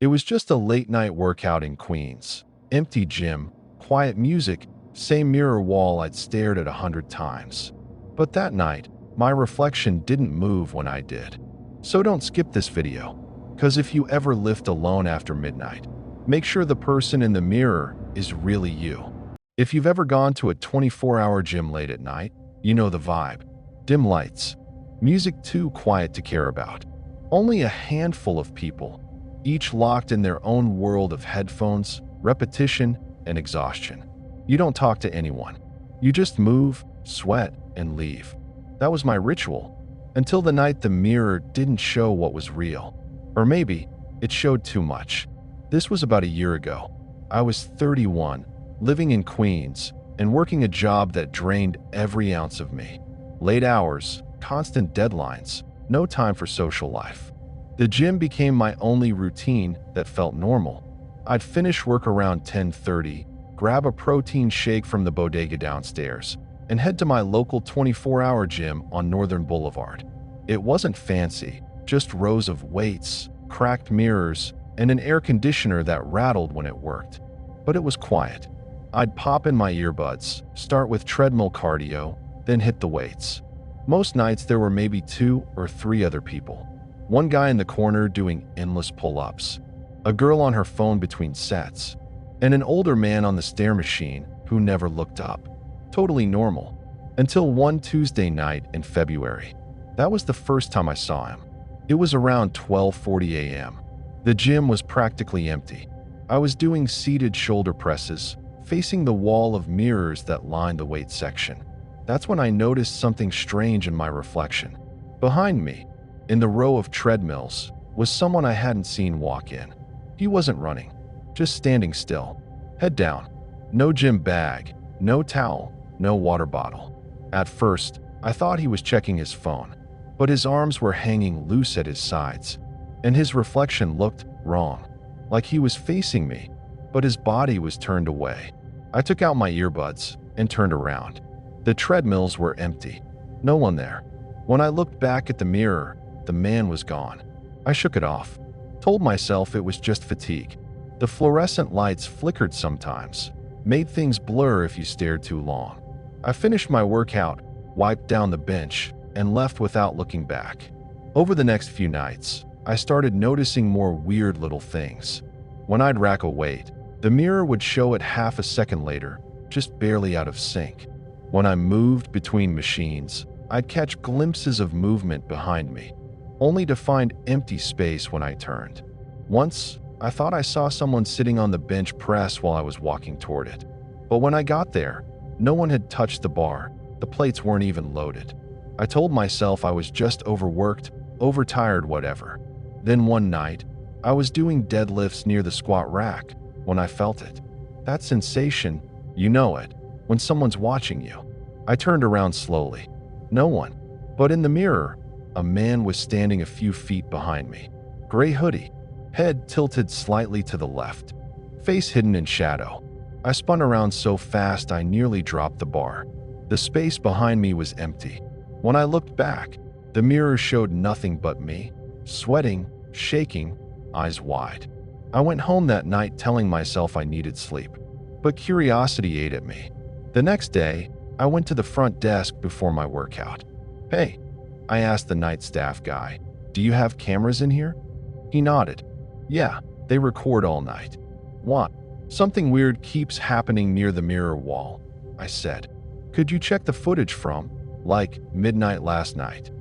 It was just a late-night workout in Queens. Empty gym, quiet music, same mirror wall I'd stared at 100 times. But that night, my reflection didn't move when I did. So don't skip this video, because if you ever lift alone after midnight, make sure the person in the mirror is really you. If you've ever gone to a 24-hour gym late at night, you know the vibe. Dim lights, music too quiet to care about. Only a handful of people, each locked in their own world of headphones, repetition, and exhaustion. You don't talk to anyone. You just move, sweat, and leave. That was my ritual, until the night the mirror didn't show what was real. Or maybe it showed too much. This was about a year ago. I was 31, living in Queens, and working a job that drained every ounce of me. Late hours, constant deadlines, no time for social life. The gym became my only routine that felt normal. I'd finish work around 10:30, grab a protein shake from the bodega downstairs, and head to my local 24-hour gym on Northern Boulevard. It wasn't fancy, just rows of weights, cracked mirrors, and an air conditioner that rattled when it worked. But it was quiet. I'd pop in my earbuds, start with treadmill cardio, then hit the weights. Most nights there were maybe 2 or 3 other people. One guy in the corner doing endless pull-ups, a girl on her phone between sets, and an older man on the stair machine who never looked up. Totally normal. Until one Tuesday night in February. That was the first time I saw him. It was around 12:40 a.m. The gym was practically empty. I was doing seated shoulder presses, facing the wall of mirrors that lined the weight section. That's when I noticed something strange in my reflection. Behind me, in the row of treadmills, was someone I hadn't seen walk in. He wasn't running, just standing still, head down. No gym bag, no towel, no water bottle. At first, I thought he was checking his phone, but his arms were hanging loose at his sides, and his reflection looked wrong, like he was facing me, but his body was turned away. I took out my earbuds and turned around. The treadmills were empty, no one there. When I looked back at the mirror, the man was gone. I shook it off, told myself it was just fatigue. The fluorescent lights flickered sometimes, made things blur if you stared too long. I finished my workout, wiped down the bench, and left without looking back. Over the next few nights, I started noticing more weird little things. When I'd rack a weight, the mirror would show it half a second later, just barely out of sync. When I moved between machines, I'd catch glimpses of movement behind me, only to find empty space when I turned. Once, I thought I saw someone sitting on the bench press while I was walking toward it. But when I got there, no one had touched the bar. The plates weren't even loaded. I told myself I was just overworked, overtired, whatever. Then one night, I was doing deadlifts near the squat rack when I felt it. That sensation, you know it, when someone's watching you. I turned around slowly. No one. But in the mirror, a man was standing a few feet behind me. Gray hoodie, head tilted slightly to the left, face hidden in shadow. I spun around so fast I nearly dropped the bar. The space behind me was empty. When I looked back, the mirror showed nothing but me, sweating, shaking, eyes wide. I went home that night telling myself I needed sleep, but curiosity ate at me. The next day, I went to the front desk before my workout. "Hey," I asked the night staff guy, "do you have cameras in here?" He nodded. "Yeah, they record all night." "What?" "Something weird keeps happening near the mirror wall," I said. "Could you check the footage from, like, midnight last night?"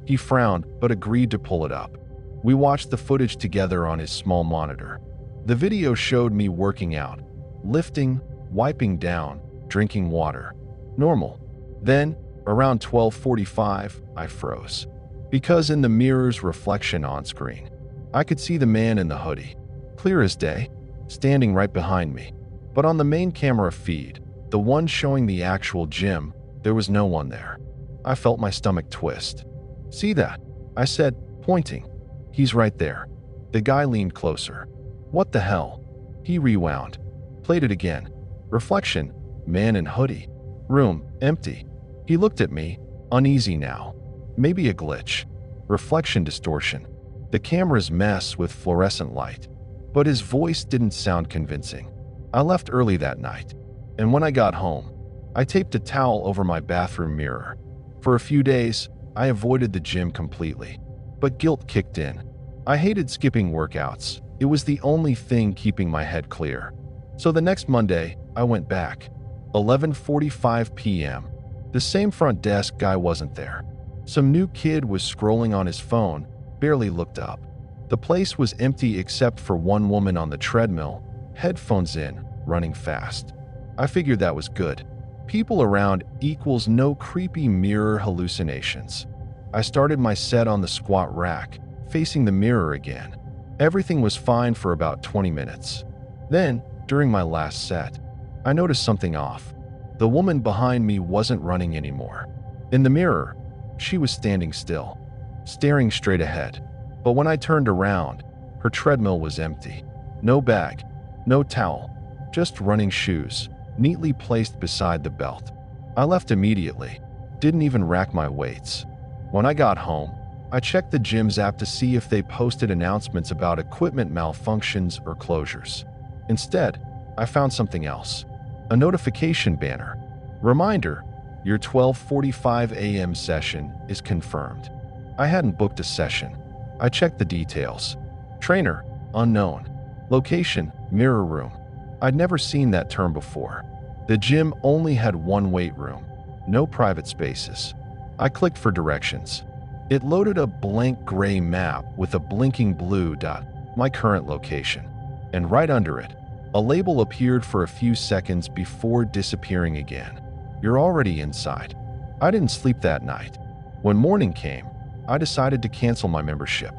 He frowned, but agreed to pull it up. We watched the footage together on his small monitor. The video showed me working out, lifting, wiping down, drinking water. Normal. Then, around 12:45, I froze. Because in the mirror's reflection on screen, I could see the man in the hoodie, clear as day, standing right behind me. But on the main camera feed, the one showing the actual gym, there was no one there. I felt my stomach twist. "See that?" I said, pointing. "He's right there." The guy leaned closer. "What the hell?" He rewound. Played it again. Reflection, man in hoodie. Room, empty. He looked at me, uneasy now. Maybe a glitch. Reflection distortion. The camera's mess with fluorescent light. but his voice didn't sound convincing. I left early that night, and when I got home, I taped a towel over my bathroom mirror. For a few days, I avoided the gym completely, but guilt kicked in. I hated skipping workouts. It was the only thing keeping my head clear. So the next Monday, I went back. 11:45 p.m. The same front desk guy wasn't there. Some new kid was scrolling on his phone, barely looked up. The place was empty except for one woman on the treadmill, headphones in, running fast. I figured that was good. People around equals no creepy mirror hallucinations. I started my set on the squat rack, facing the mirror again. Everything was fine for about 20 minutes. Then, during my last set, I noticed something off. The woman behind me wasn't running anymore. In the mirror, she was standing still, staring straight ahead. But when I turned around, her treadmill was empty. No bag, no towel, just running shoes, neatly placed beside the belt. I left immediately, didn't even rack my weights. When I got home, I checked the gym's app to see if they posted announcements about equipment malfunctions or closures. Instead, I found something else. A notification banner. Reminder, your 12:45 a.m. session is confirmed. I hadn't booked a session. I checked the details. Trainer, unknown. Location, mirror room. I'd never seen that term before. The gym only had one weight room, no private spaces. I clicked for directions. It loaded a blank gray map with a blinking blue dot, my current location. And right under it, a label appeared for a few seconds before disappearing again. You're already inside. I didn't sleep that night. When morning came, I decided to cancel my membership.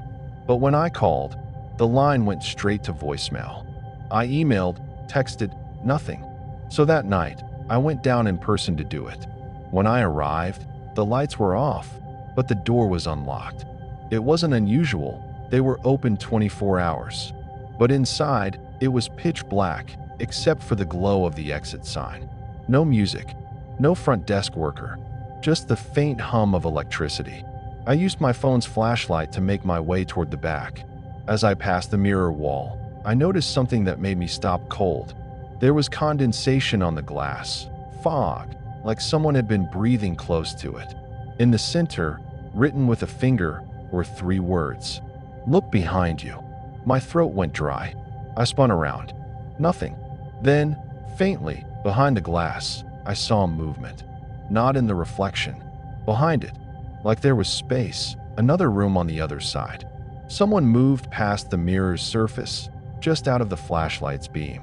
But when I called, the line went straight to voicemail. I emailed, texted, nothing. So that night, I went down in person to do it. When I arrived, the lights were off, but the door was unlocked. It wasn't unusual. They were open 24 hours. But inside, it was pitch black, except for the glow of the exit sign. No music, no front desk worker, just the faint hum of electricity. I used my phone's flashlight to make my way toward the back. As I passed the mirror wall, I noticed something that made me stop cold. There was condensation on the glass, fog, like someone had been breathing close to it. In the center, written with a finger, were 3 words. Look behind you. My throat went dry. I spun around. Nothing. Then, faintly, behind the glass, I saw movement. Not in the reflection. Behind it, like there was space, another room on the other side. Someone moved past the mirror's surface, just out of the flashlight's beam.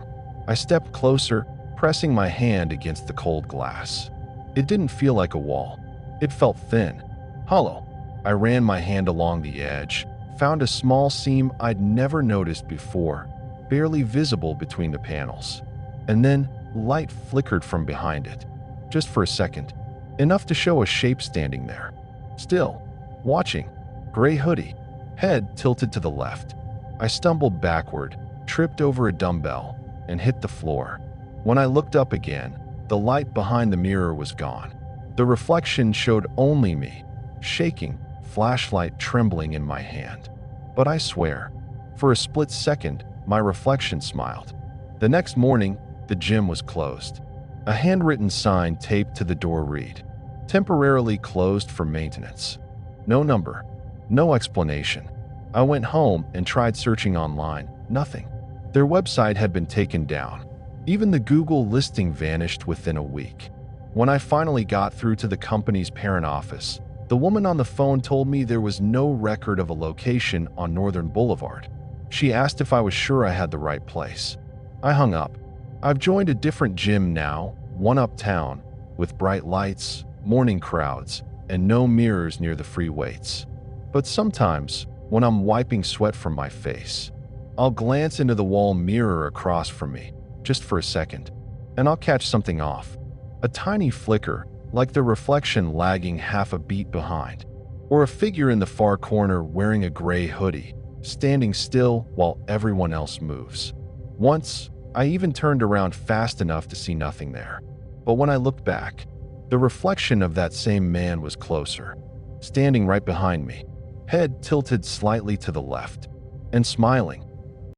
I stepped closer, pressing my hand against the cold glass. It didn't feel like a wall. It felt thin, hollow. I ran my hand along the edge, found a small seam I'd never noticed before, barely visible between the panels. And then, light flickered from behind it. Just for a second, enough to show a shape standing there. Still, watching, gray hoodie, head tilted to the left. I stumbled backward, tripped over a dumbbell, and hit the floor. When I looked up again, the light behind the mirror was gone. The reflection showed only me, shaking, flashlight trembling in my hand. But I swear, for a split second, my reflection smiled. The next morning, the gym was closed. A handwritten sign taped to the door read, "Temporarily closed for maintenance." No number, no explanation. I went home and tried searching online. Nothing. Their website had been taken down. Even the Google listing vanished within a week. When I finally got through to the company's parent office, the woman on the phone told me there was no record of a location on Northern Boulevard. She asked if I was sure I had the right place. I hung up. I've joined a different gym now, one uptown, with bright lights, morning crowds, and no mirrors near the free weights. But sometimes, when I'm wiping sweat from my face, I'll glance into the wall mirror across from me, just for a second, and I'll catch something off. A tiny flicker, like the reflection lagging half a beat behind, or a figure in the far corner wearing a gray hoodie, standing still while everyone else moves. Once, I even turned around fast enough to see nothing there. But when I looked back, the reflection of that same man was closer, standing right behind me, head tilted slightly to the left, and smiling,